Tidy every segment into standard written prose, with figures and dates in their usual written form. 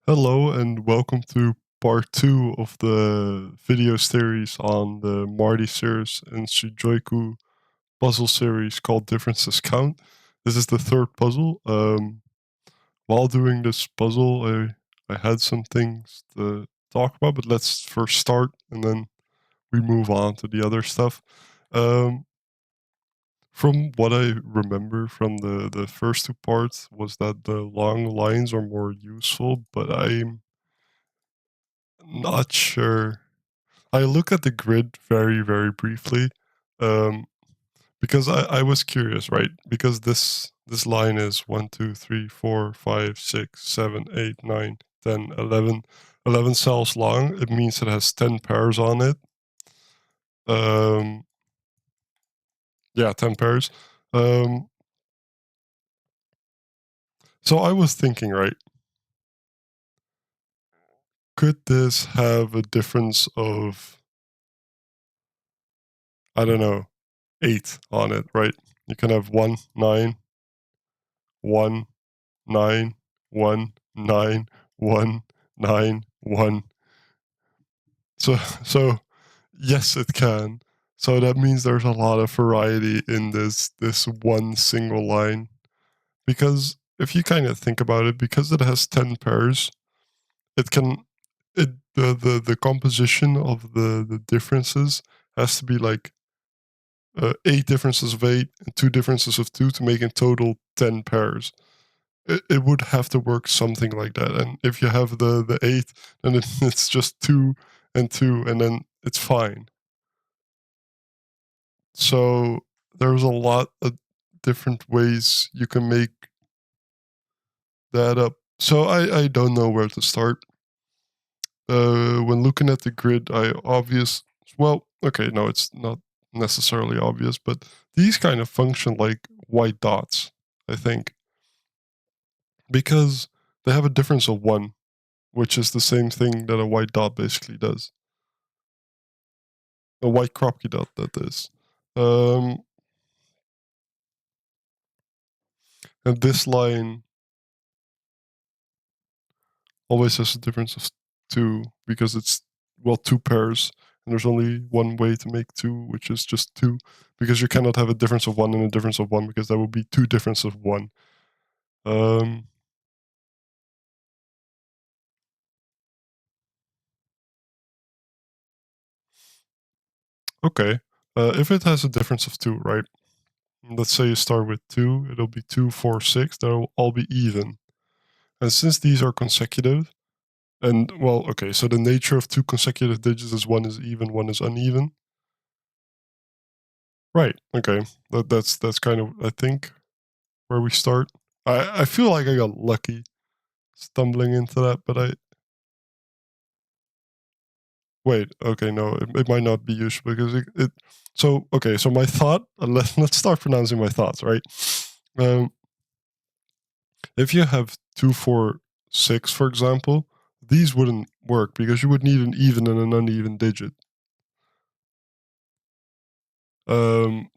Hello and welcome to part 2 of the video series on the Marty Sears and Sujoyku puzzle series called Differences Count. This is the third puzzle. While doing this puzzle, I had some things to talk about, but let's first start and then we move on to the other stuff. Um, from what I remember from the first two parts was that the long lines are more useful, but I'm not sure. I look at the grid very, very briefly, um, because I was curious, right? Because this line is 1, 2, 3, 4, 5, 6, 7, 8, 9, 10, 11, 11 cells long. It means it has 10 pairs on it. Um, yeah, 10 pairs. Um, so I was thinking, right? Could this have a difference of, I don't know, 8 on it, right? You can have 1, 9, 1, 9, 1, 9, 1, 9, 1. So yes, it can. So that means there's a lot of variety in this one single line. Because if you kind of think about it, because it has 10 pairs, it can the composition of the differences has to be like 8 differences of 8 and 2 differences of 2 to make in total 10 pairs. It would have to work something like that. And if you have the 8, then it's just 2 and 2, and then it's fine. So there's a lot of different ways you can make that up. So I don't know where to start. When looking at the grid, well, okay, no, it's not necessarily obvious, but these kind of function like white dots, I think, because they have a difference of 1, which is the same thing that a white dot basically does. A white Kropke dot, that is. Um, and this line always has a difference of 2 because it's, well, 2 pairs. And there's only one way to make 2, which is just 2. Because you cannot have a difference of 1 and a difference of 1 because that would be 2 differences of 1. Um, okay. If it has a difference of 2, right? Let's say you start with 2, it'll be 2, 4, 6. They'll all be even. And since these are consecutive, and, well, okay, so the nature of 2 consecutive digits is 1 is even, 1 is uneven. Right, okay. That's kind of, I think, where we start. I feel like I got lucky stumbling into that, but wait, okay, no, it might not be useful because so, okay, so my thought, let's start pronouncing my thoughts, right? Um, if you have 2, 4, 6, for example, these wouldn't work because you would need an even and an uneven digit.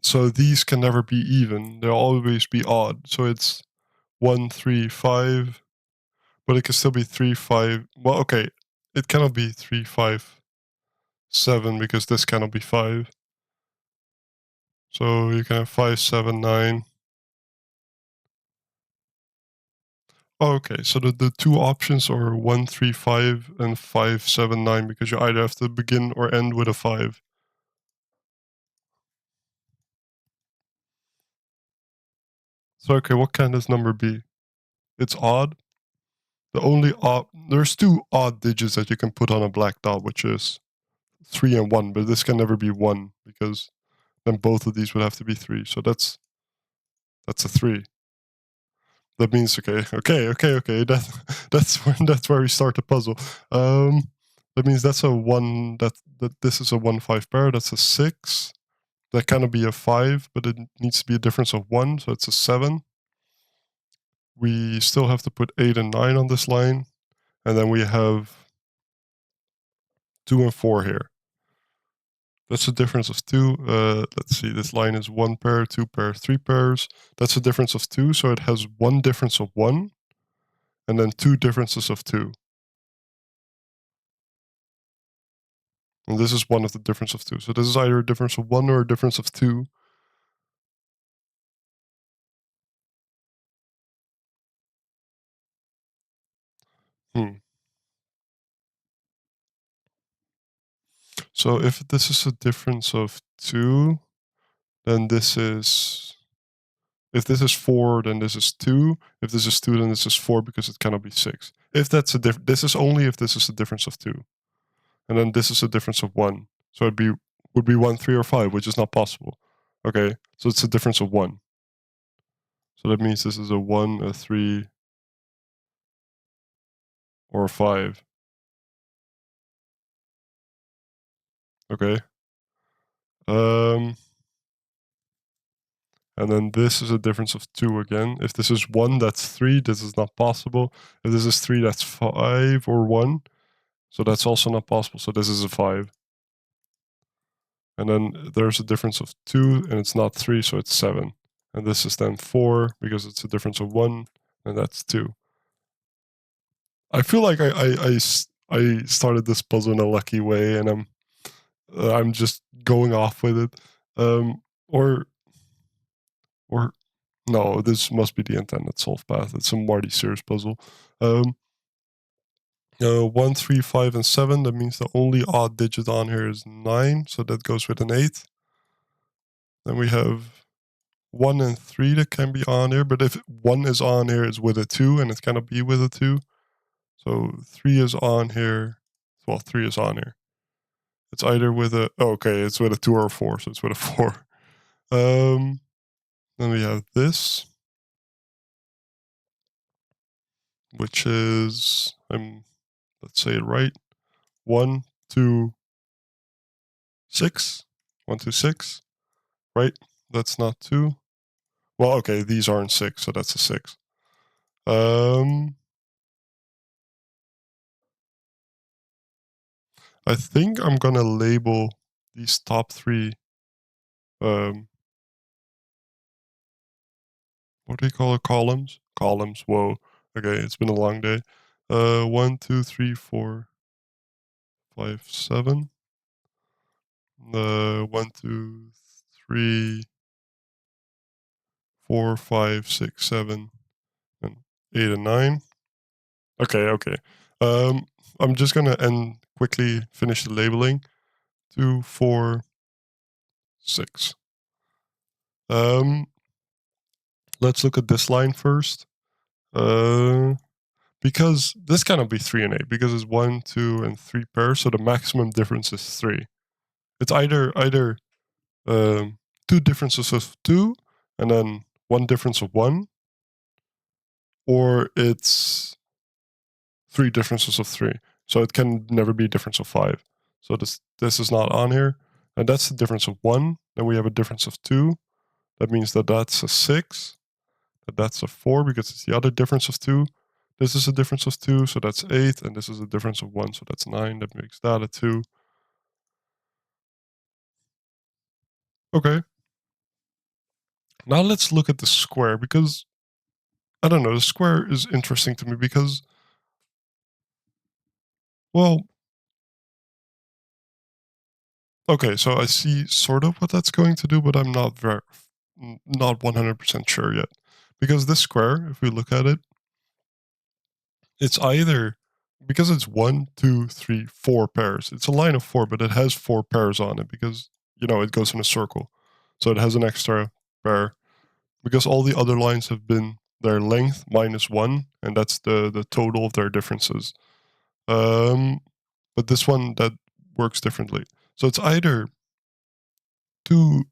So these can never be even. They'll always be odd. So it's 1, 3, 5, but it can still be 3, 5. Well, okay, it cannot be 3, 5, 7 because this cannot be 5. So you can have 5, 7, 9. Oh, okay, so the two options are 1, 3, 5 and 5, 7, 9 because you either have to begin or end with a 5. So, okay, what can this number be? It's odd. The only odd, there's 2 odd digits that you can put on a black dot, which is 3 and 1, but this can never be 1 because then both of these would have to be 3. So that's a 3. That means, okay. That's where we start the puzzle. That means that's a 1. That this is a 1-5 pair. That's a 6. That cannot be a 5, but it needs to be a difference of 1, so it's a 7. We still have to put 8 and 9 on this line, and then we have 2 and 4 here. That's a difference of 2. Let's see, this line is 1 pair, 2 pair, 3 pairs. That's a difference of 2, so it has 1 difference of 1, and then 2 differences of 2. And this is 1 of the difference of 2. So this is either a difference of 1 or a difference of 2. So if this is a difference of 2, then this is... If this is 4, then this is 2. If this is 2, then this is 4 because it cannot be 6. If that's a this is only if this is a difference of 2. And then this is a difference of 1. So would be 1, 3, or 5, which is not possible. Okay, so it's a difference of 1. So that means this is a 1, a 3, or a 5. Okay. And then this is a difference of 2 again. If this is 1, that's 3. This is not possible. If this is 3, that's 5 or 1. So that's also not possible. So this is a 5. And then there's a difference of 2, and it's not 3, so it's 7. And this is then 4, because it's a difference of 1, and that's 2. I feel like I started this puzzle in a lucky way, and I'm just going off with it. Or no, this must be the intended solve path. It's a Marty Sears puzzle. 1, 3, 5, and 7. That means the only odd digit on here is 9, so that goes with an 8. Then we have 1 and 3 that can be on here, but if 1 is on here, it's with a 2, and it cannot be with a 2. So 3 is on here. Well, 3 is on here. It's either with a... Oh, okay, it's with a 2 or a 4, so it's with a 4. Then we have this, which is... let's say it right. 1, 2, 6. 1, 2, 6. Right? That's not 2. Well, okay, these aren't 6, so that's a 6. I think I'm gonna label these top 3. What do you call it? Columns? Columns. Whoa. Okay, it's been a long day. 1, 2, 3, 4, 5, 7. 1, 2, 3, 4, 5, 6, 7, and 8 and 9. Okay. I'm just gonna quickly finish the labeling. 2, 4, 6. Let's look at this line first. Because this cannot be 3 and 8, because it's 1, 2, and 3 pairs, so the maximum difference is 3. It's either 2 differences of 2, and then 1 difference of 1, or it's 3 differences of 3. So it can never be a difference of 5. So this is not on here. And that's the difference of 1. Then we have a difference of 2. That means that that's a 6. That's a 4, because it's the other difference of 2. This is a difference of 2, so that's 8. And this is a difference of 1, so that's 9. That makes that a 2. Okay. Now let's look at the square, because, I don't know, the square is interesting to me because, well, okay, so I see sort of what that's going to do, but I'm not not 100% sure yet. Because this square, if we look at it, it's either, because it's 1, 2, 3, 4 pairs. It's a line of 4, but it has 4 pairs on it because, it goes in a circle. So it has an extra pair. Because all the other lines have been their length minus 1, and that's the total of their differences. But this one, that works differently. So it's either 2...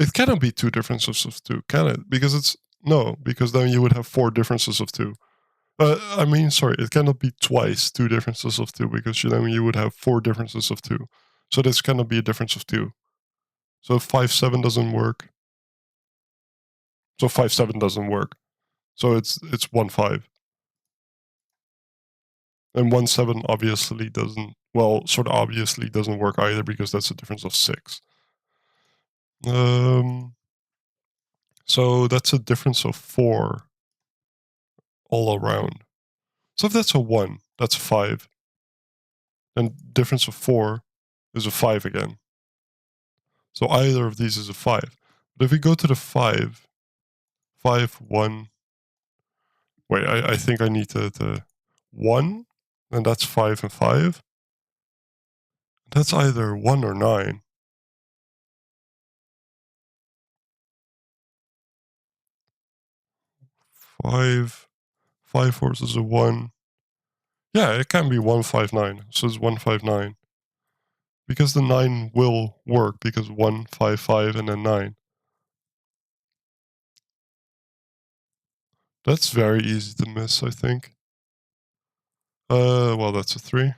It cannot be 2 differences of 2, can it? Because it's... No, because then you would have 4 differences of 2. Sorry, it cannot be twice 2 differences of 2, because then you would have 4 differences of 2. So this cannot be a difference of 2. So 5, 7 doesn't work. So 5, 7 doesn't work. So it's 1, 5. And 1, 7 obviously doesn't... Well, sort of obviously doesn't work either, because that's a difference of 6. So that's a difference of 4 all around. So if that's a 1, that's 5. and difference of 4 is a 5 again. So either of these is a 5. But if we go to the 5, 5, 1, wait, I think I need to 1, and that's 5 and 5. That's either 1 or 9. 5, 5 forces a 1. Yeah, it can be 159. So it's 159. Because the 9 will work, because 1, 5, 5, and then 9. That's very easy to miss, I think. Well, that's a 3.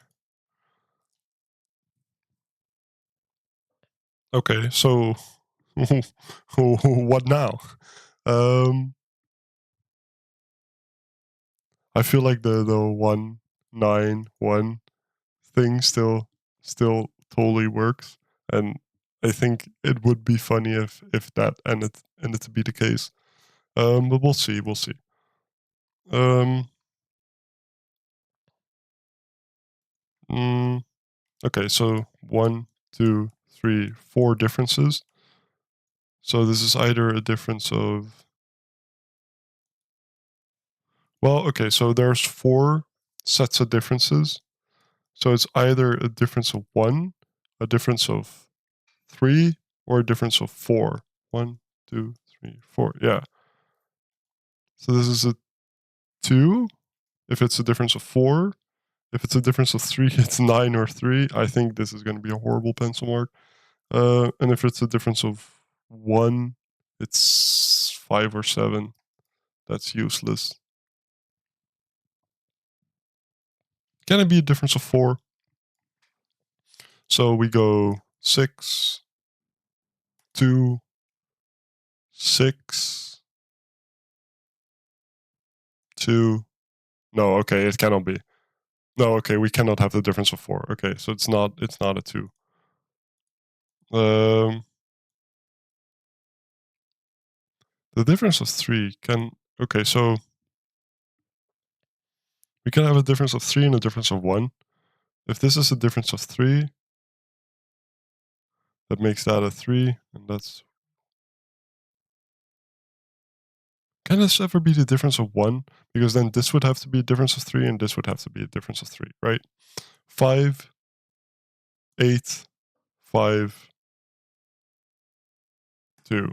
Okay, so what now? Um, I feel like the 1, 9, 1 thing still totally works, and I think it would be funny if that ended to be the case. But we'll see, we'll see. Um, mm, okay, so 1, 2, 3, 4 differences. So this is either a difference of, well, okay, so there's 4 sets of differences. So it's either a difference of 1, a difference of 3, or a difference of 4. 1, 2, 3, 4. Yeah. So this is a 2. If it's a difference of 4, if it's a difference of 3, it's 9 or 3. I think this is going to be a horrible pencil mark. And if it's a difference of 1, it's 5 or 7. That's useless. Can it be a difference of 4? So we go 6, 2, 6, 2. No, okay, it cannot be. No, okay, we cannot have the difference of 4. Okay, so it's not a 2. Um, the difference of 3 can, okay, so we can have a difference of 3 and a difference of 1. If this is a difference of 3, that makes that a 3, and that's, can this ever be the difference of 1? Because then this would have to be a difference of 3, and this would have to be a difference of 3, right? 5, 8, 5, 2.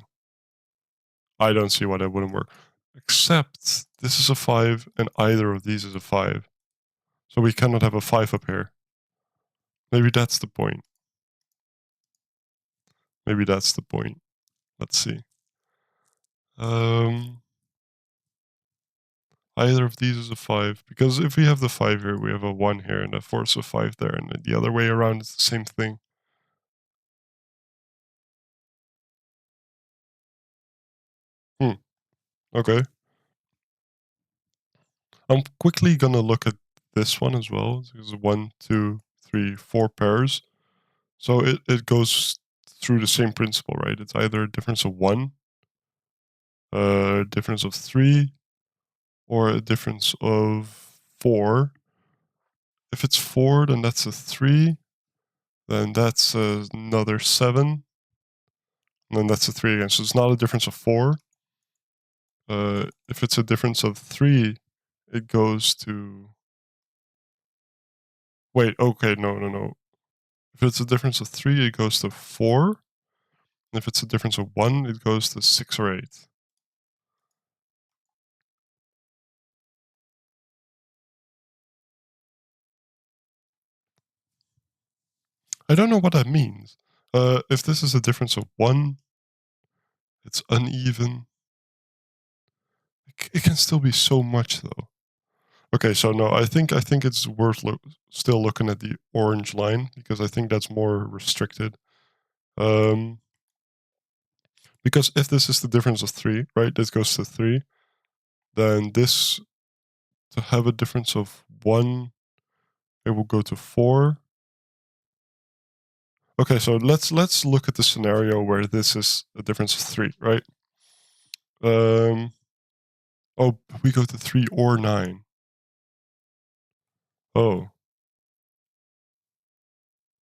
I don't see why that wouldn't work. Except this is a 5, and either of these is a 5. So we cannot have a 5 up here. Maybe that's the point. Maybe that's the point. Let's see. Either of these is a 5. Because if we have the 5 here, we have a 1 here, and a force of 5 there, and the other way around is the same thing. Okay. I'm quickly gonna look at this one as well. There's 1, 2, 3, 4 pairs. So it goes through the same principle, right? It's either a difference of 1, a difference of 3, or a difference of 4. If it's 4, then that's a 3. Then that's another 7. And then that's a 3 again. So it's not a difference of 4. If it's a difference of 3, it goes to... Wait, okay, no. If it's a difference of 3, it goes to 4. And if it's a difference of 1, it goes to 6 or 8. I don't know what that means. If this is a difference of 1, it's uneven. It can still be so much, though. Okay, so no, I think it's worth still looking at the orange line, because I think that's more restricted. Because if this is the difference of 3, right, this goes to 3, then this, to have a difference of 1, it will go to 4. Okay, so let's look at the scenario where this is a difference of 3, right? Oh, we go to 3 or 9. Oh.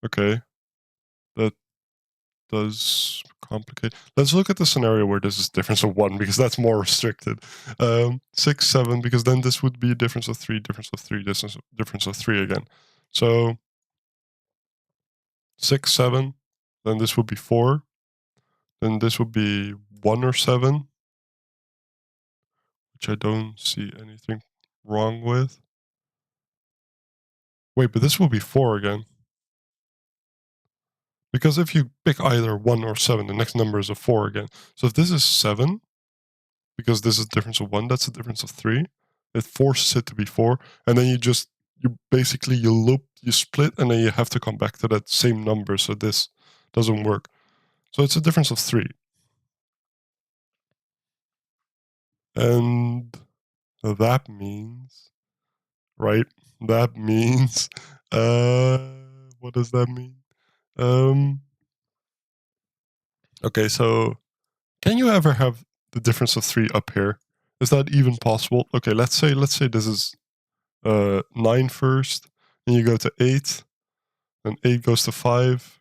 Okay, that does complicate. Let's look at the scenario where this is difference of 1, because that's more restricted. 6, 7, because then this would be a difference of 3, difference of 3, difference of 3 again. So 6, 7, then this would be 4, then this would be 1 or 7, which I don't see anything wrong with. Wait, but this will be 4 again. Because if you pick either 1 or 7, the next number is a 4 again. So if this is 7, because this is a difference of 1, that's a difference of 3. It forces it to be 4, and then you basically you loop, you split, and then you have to come back to that same number, so this doesn't work. So it's a difference of 3. And that means, right? That means, what does that mean? Okay, so can you ever have the difference of 3 up here? Is that even possible? Okay, let's say this is 9 first, and you go to 8, and 8 goes to 5,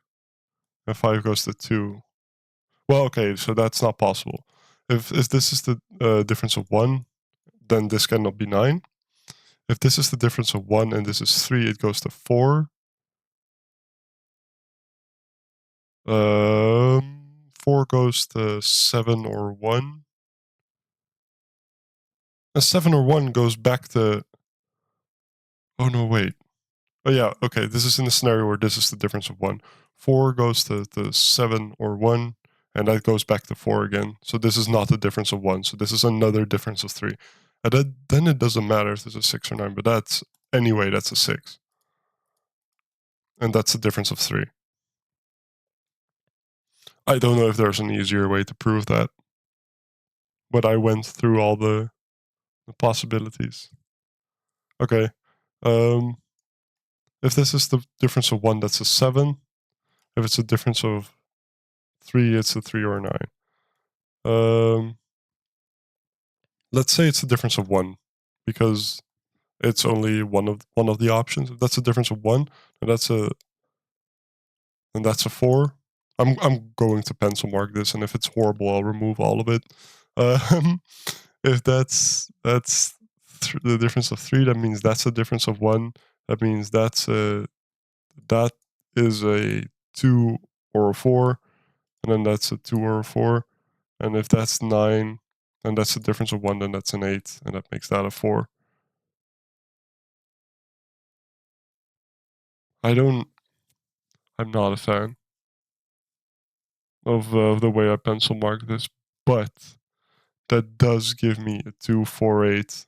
and 5 goes to 2. Well, okay, so that's not possible. If this is the difference of 1, then this cannot be 9. If this is the difference of 1 and this is 3, it goes to 4. 4 goes to 7 or 1. And 7 or 1 goes back to... Oh, no, wait. Oh, yeah, okay, this is in the scenario where this is the difference of 1. 4 goes to 7 or 1, and that goes back to 4 again. So this is not the difference of 1, so this is another difference of 3. And then it doesn't matter if there's a 6 or 9, but that's a 6. And that's the difference of 3. I don't know if there's an easier way to prove that, but I went through all the possibilities. Okay, if this is the difference of 1, that's a 7. If it's a difference of 3, it's a 3 or a 9. Let's say it's a difference of 1, because it's only one of the options. If that's a difference of 1, and that's a 4. I'm going to pencil mark this, and if it's horrible, I'll remove all of it. If that's the difference of 3, that means that's a difference of 1. That means that is a 2 or a 4, and then that's a 2 or a 4. And if that's 9, and that's a difference of 1, then that's an 8, and that makes that a 4. I'm not a fan of the way I pencil mark this, but that does give me a 2, 4, 8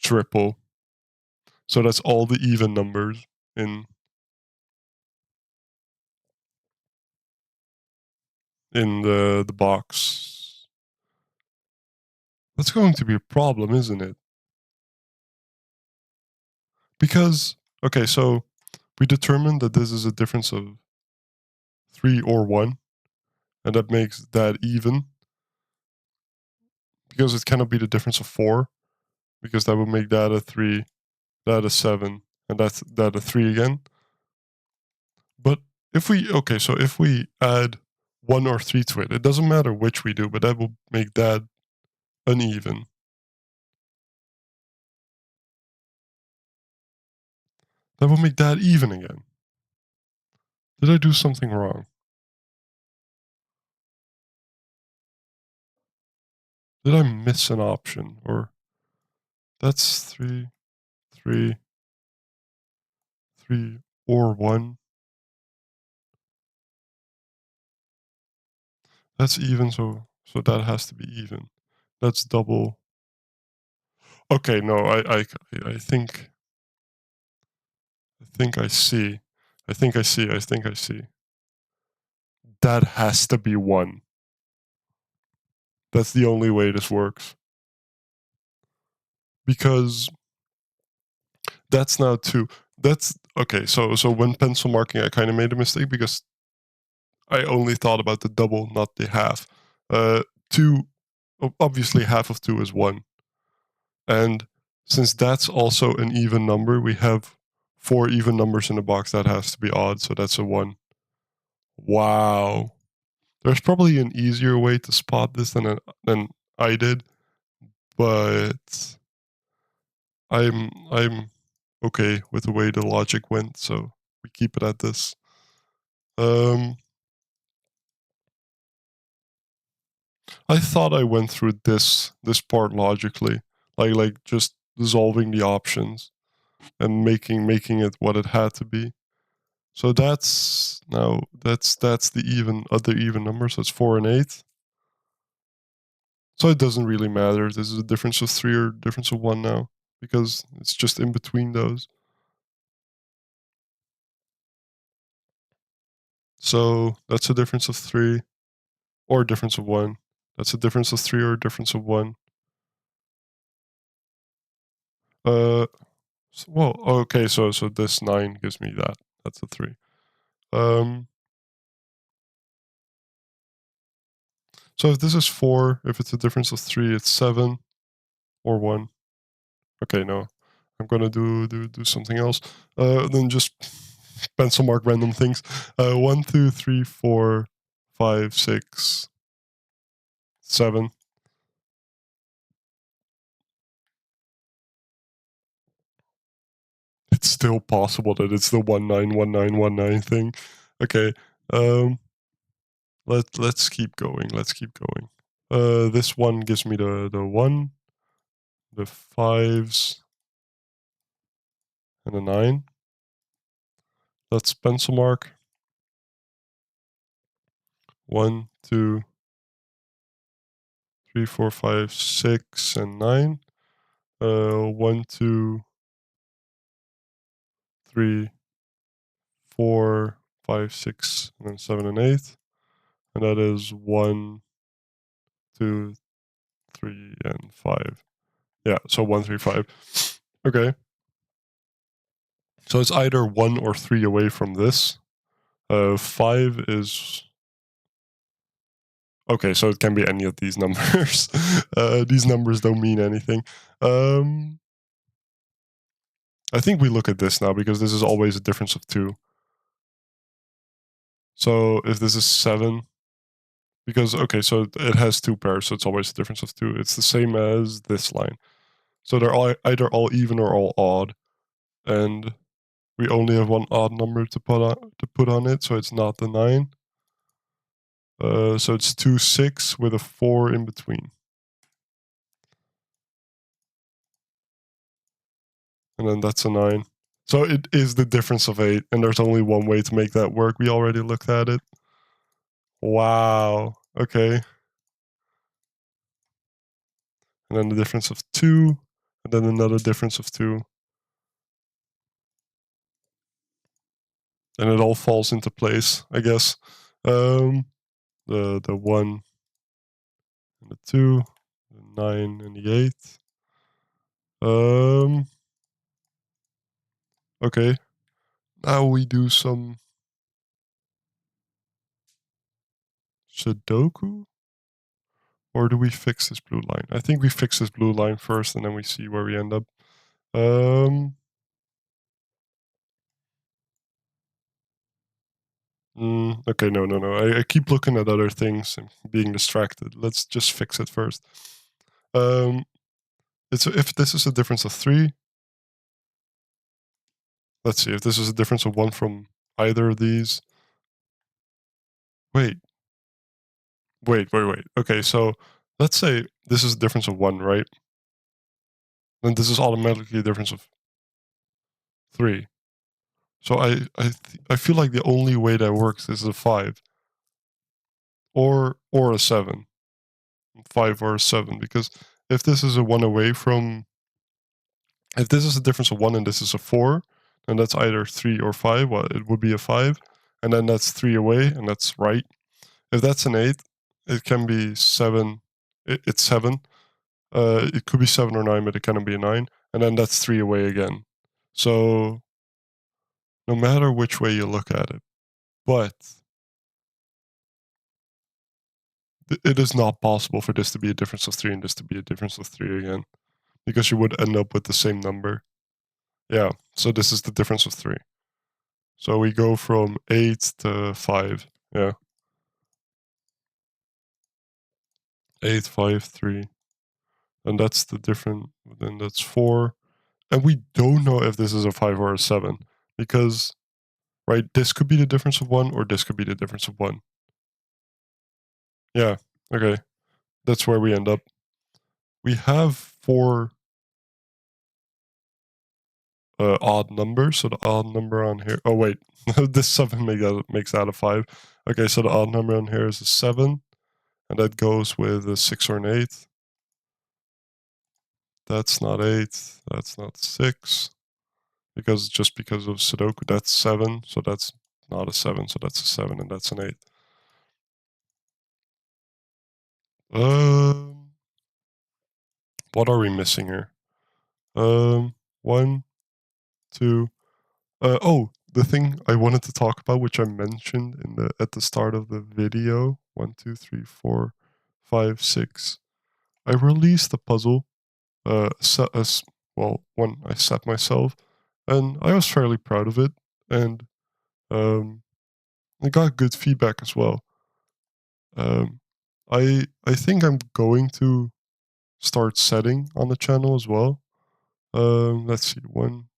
triple. So that's all the even numbers in the box. That's going to be a problem, isn't it? Because, okay, so we determined that this is a difference of 3 or 1, and that makes that even, because it cannot be the difference of 4, because that would make that a 3, that a 7, and that a 3 again. But if we add 1 or 3 to it, it doesn't matter which we do, but that will make that uneven. That will make that even again. Did I do something wrong? Did I miss an option? Or that's 3, 3, 3, or 1. That's even, so that has to be even. That's double. Okay, no, I think I see. I think I see. That has to be 1. That's the only way this works. Because that's now 2. That's okay. So when pencil marking, I kind of made a mistake because I only thought about the double, not the half. 2, obviously half of 2 is 1. And since that's also an even number, we have 4 even numbers in a box, that has to be odd, so that's a 1. Wow. There's probably an easier way to spot this than I did, but I'm okay with the way the logic went, so we keep it at this. I thought I went through this part logically, like just dissolving the options and making it what it had to be. So that's the even other even number. So it's 4 and 8. So it doesn't really matter. This is a difference of 3 or difference of 1 now, because it's just in between those. So that's a difference of 3 or a difference of 1. That's a difference of 3 or a difference of 1. Uh, well, okay, so this 9 gives me that. That's a 3. So if this is 4, if it's a difference of 3, it's 7 or 1. Okay, no. I'm gonna do something else. Then just pencil mark random things. 1, 2, 3, 4, 5, 6, 7. It's still possible that it's the 191919 thing. Okay. Let's keep going. Let's keep going. This one gives me the 1, the 5s, and the 9. Let's pencil mark. 1, 2, 3, 4, 5, 6, and 9. 1, 2, 3, 4, 5, 6, and then 7 and 8. And that is 1, 2, 3, and 5. Yeah, so 1, 3, 5. Okay. So it's either 1 or 3 away from this. 5 is... Okay, so it can be any of these numbers. These numbers don't mean anything. I think we look at this now, because this is always a difference of 2. So if this is 7, because, okay, so it has 2 pairs, so it's always a difference of 2. It's the same as this line. So they're either all even or all odd. And we only have one odd number to put on it, so it's not the 9. So it's 2, 6 with a 4 in between. And then that's a 9. So it is the difference of 8, and there's only one way to make that work. We already looked at it. Wow. Okay. And then the difference of 2, and then another difference of 2. And it all falls into place, I guess. The 1 and the 2, the 9 and the 8. Okay. Now we do some Sudoku? Or do we fix this blue line? I think we fix this blue line first, and then we see where we end up. Okay, no. I keep looking at other things and being distracted. Let's just fix it first. If this is a difference of 3, let's see, if this is a difference of 1 from either of these. Wait. Okay, so let's say this is a difference of 1, right? Then this is automatically a difference of 3. So I feel like the only way that works is a 5 or a 7. 5 or a 7, because if this is a 1 away from... If this is a difference of 1 and this is a 4, then that's either 3 or 5. Well, it would be a 5. And then that's 3 away, and that's right. If that's an 8, it can be 7. It's 7. It could be 7 or 9, but it cannot be a 9. And then that's 3 away again. So no matter which way you look at it, but it is not possible for this to be a difference of 3 and this to be a difference of 3 again, because you would end up with the same number. Yeah. So this is the difference of 3. So we go from 8 to 5. Yeah. 8, 5, 3. And that's the different. Then that's 4. And we don't know if this is a 5 or a 7. Because, right, this could be the difference of 1, or this could be the difference of 1. Yeah. Okay. That's where we end up. We have 4 odd numbers. So the odd number on here. Oh, wait. This 7 makes that a 5. Okay, so the odd number on here is a 7. And that goes with a 6 or an 8. That's not 8. That's not 6. Because of Sudoku, that's 7. So that's not a 7. So that's a 7, and that's an 8. What are we missing here? 1, 2. The thing I wanted to talk about, which I mentioned at the start of the video. 1, 2, 3, 4, 5, 6. I released a puzzle. One I set myself, and I was fairly proud of it, and I got good feedback as well. I think I'm going to start setting on the channel as well. Let's see, 1,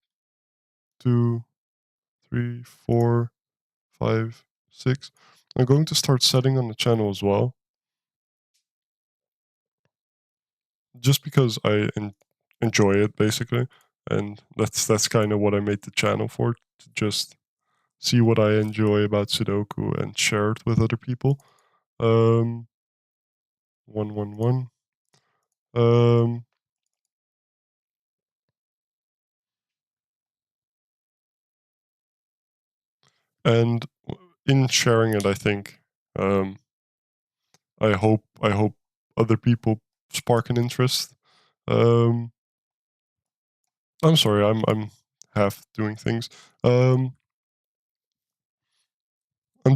2, 3, 4, 5, 6. I'm going to start setting on the channel as well, just because I enjoy it basically, and that's kind of what I made the channel for, to just see what I enjoy about Sudoku and share it with other people. 1, 1, 1. And in sharing it, I think I hope other people spark an interest. I'm sorry, I'm half doing things. I'm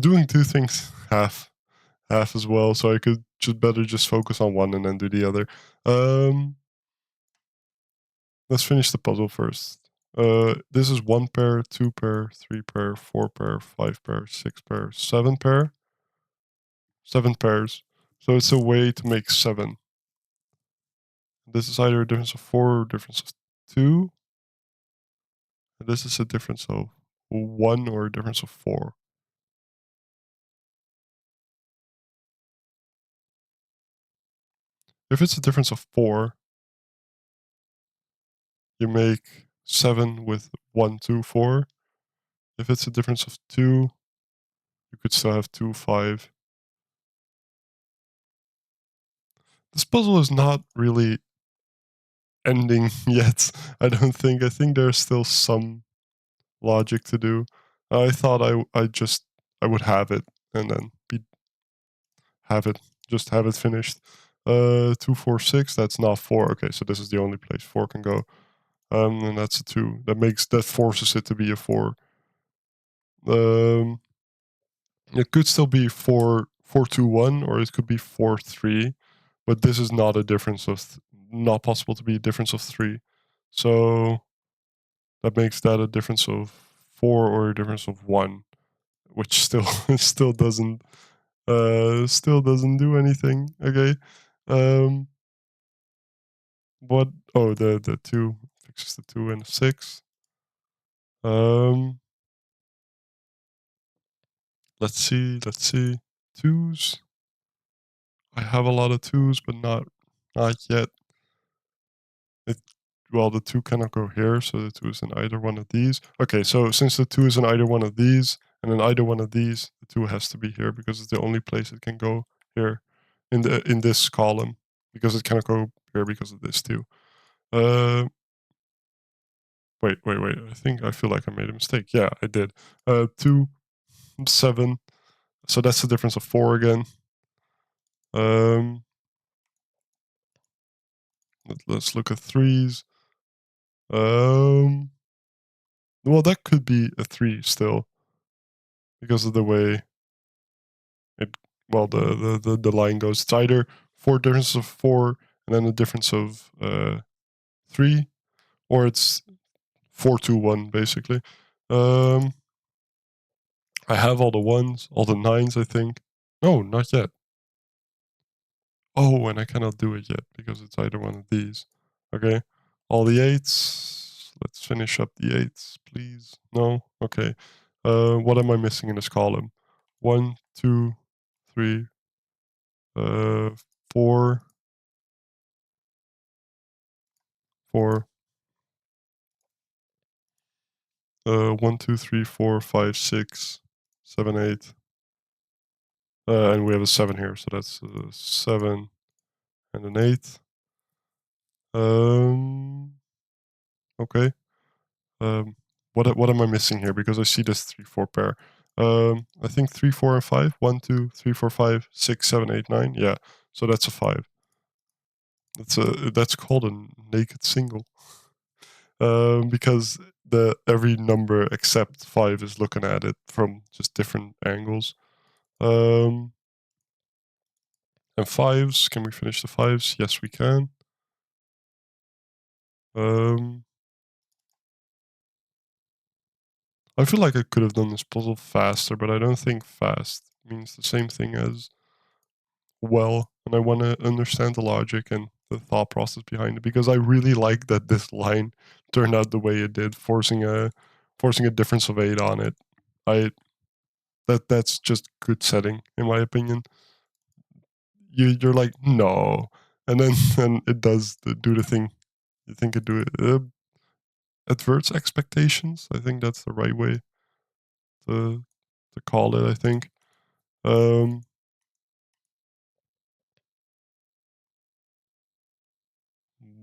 doing 2 things half as well, so I could just focus on one and then do the other. Let's finish the puzzle first. This is 1 pair, 2 pair, 3 pair, 4 pair, 5 pair, 6 pair, 7 pair. 7 pairs. So it's a way to make 7. This is either a difference of 4 or a difference of 2. And this is a difference of 1 or a difference of 4. If it's a difference of 4, you make 7 with 1, 2, 4. If it's a difference of 2, you could still have 2, 5. This puzzle is not really ending yet, I don't think. I think there's still some logic to do. I thought I would have it and then have it finished. 2, 4, 6. That's not 4. Okay, so this is the only place 4 can go. And that's a 2. That forces it to be a 4. Um, it could still be 4, 4, 2, 1, or it could be 4, 3. But this is not a difference of not possible to be a difference of 3. So that makes that a difference of 4 or a difference of 1, which still doesn't do anything. Okay. Um, What? Oh, the 2 fixes the 2 and the 6. Um, let's see. Twos. I have a lot of twos, but not yet. It well, the 2 cannot go here, so the 2 is in either one of these. Okay, so since the 2 is in either one of these and in either one of these, the 2 has to be here because it's the only place it can go here in this column, because it cannot go here because of this too. Uh, wait. I feel like I made a mistake. Yeah, I did. 2, 7. So that's the difference of 4 again. Let's look at threes. Well, that could be a 3 still, because of the way it. Well, the line goes. It's either 4 difference of 4 and then a difference of 3, or it's 4-2-1 basically. I have all the ones, all the nines, I think. No, not yet. Oh, and I cannot do it yet because it's either one of these. Okay. All the eights. Let's finish up the eights, please. No? Okay. What am I missing in this column? 1, 2, 3, 4, 4. 1, 2, 3, 4, 5, 6, 7, 8. And we have a 7 here, so that's 7 and an 8. Okay. What am I missing here? Because I see this 3-4 pair. I think 3, 4, and 5. 1, 2, 3, 4, 5, 6, 7, 8, 9. Yeah. So that's a 5. That's called a naked single. Because every number except 5 is looking at it from just different angles. And fives. Can we finish the fives? Yes, we can. I feel like I could have done this puzzle faster, but I don't think fast means the same thing as well. And I want to understand the logic and the thought process behind it, because I really like that this line turned out the way it did, forcing a difference of 8 on it. That's just good setting, in my opinion. You're like, no, and then and it does do the thing you think it do. It adverts expectations. I think that's the right way to call it. I think. Um,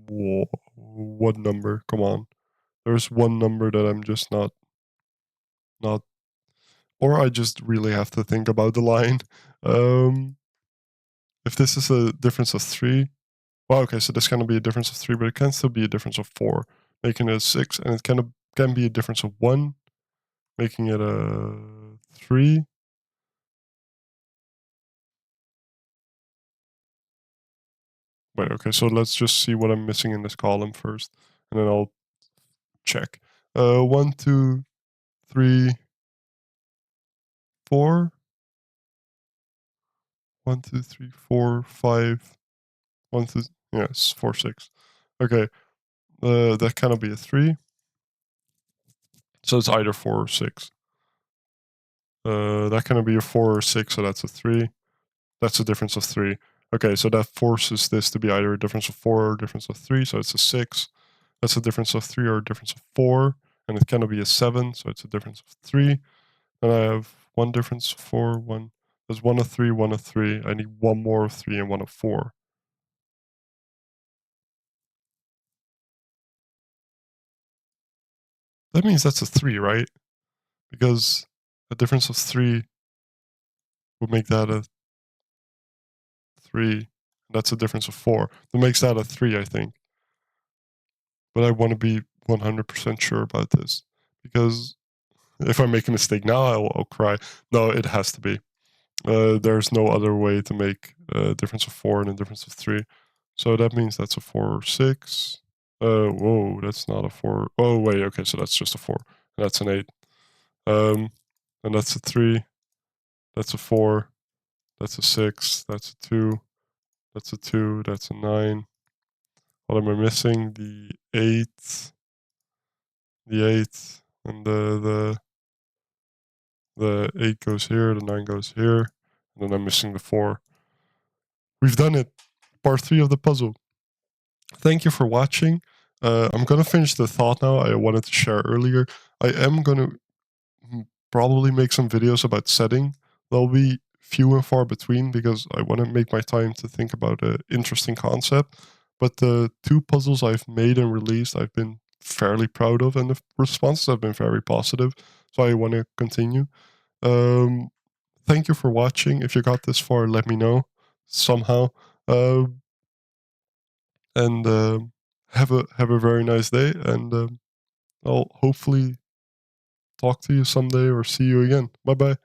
what number? Come on. There's one number that I'm just not, or I just really have to think about the line. Um, if this is a difference of 3, well, okay, so this can be a difference of 3, but it can still be a difference of 4, making it a 6, and it can be a difference of 1, making it a 3. Wait, okay, so let's just see what I'm missing in this column first, and then I'll check. 1, 2, 3, 4. 1, 2, 3, 4, 5. 1, 2, yes, 4, 6. Okay, that cannot be a 3. So it's either 4 or 6. That cannot be a 4 or 6, so that's a 3. That's a difference of 3. Okay, so that forces this to be either a difference of 4 or a difference of 3, so it's a 6. That's a difference of 3 or a difference of 4, and it cannot be a 7, so it's a difference of 3. And I have one difference of 4, one. There's 1 of 3, 1 of 3. I need one more of 3 and 1 of 4. That means that's a 3, right? Because a difference of 3 would make that a 3. That's a difference of 4. That makes that a 3, I think. But I want to be 100% sure about this, because if I make a mistake now, I'll cry. No, it has to be. There's no other way to make a difference of 4 and a difference of 3. So that means that's a 4 or 6. Whoa, that's not a 4. Oh, wait, okay, so that's just a 4. And that's an 8. And that's a 3. That's a 4. That's a 6. That's a 2. That's a 2. That's a 9. What am I missing? The 8. The 8. And the 8 goes here. The 9 goes here. And then I'm missing the 4. We've done it. Part 3 of the puzzle. Thank you for watching. I'm going to finish the thought now I wanted to share earlier. I am going to probably make some videos about setting. They'll be few and far between, because I want to make my time to think about an interesting concept. But the 2 puzzles I've made and released, I've been fairly proud of, and the responses have been very positive. So I want to continue. Thank you for watching. If you got this far, let me know somehow. And have a very nice day. And I'll hopefully talk to you someday or see you again. Bye bye.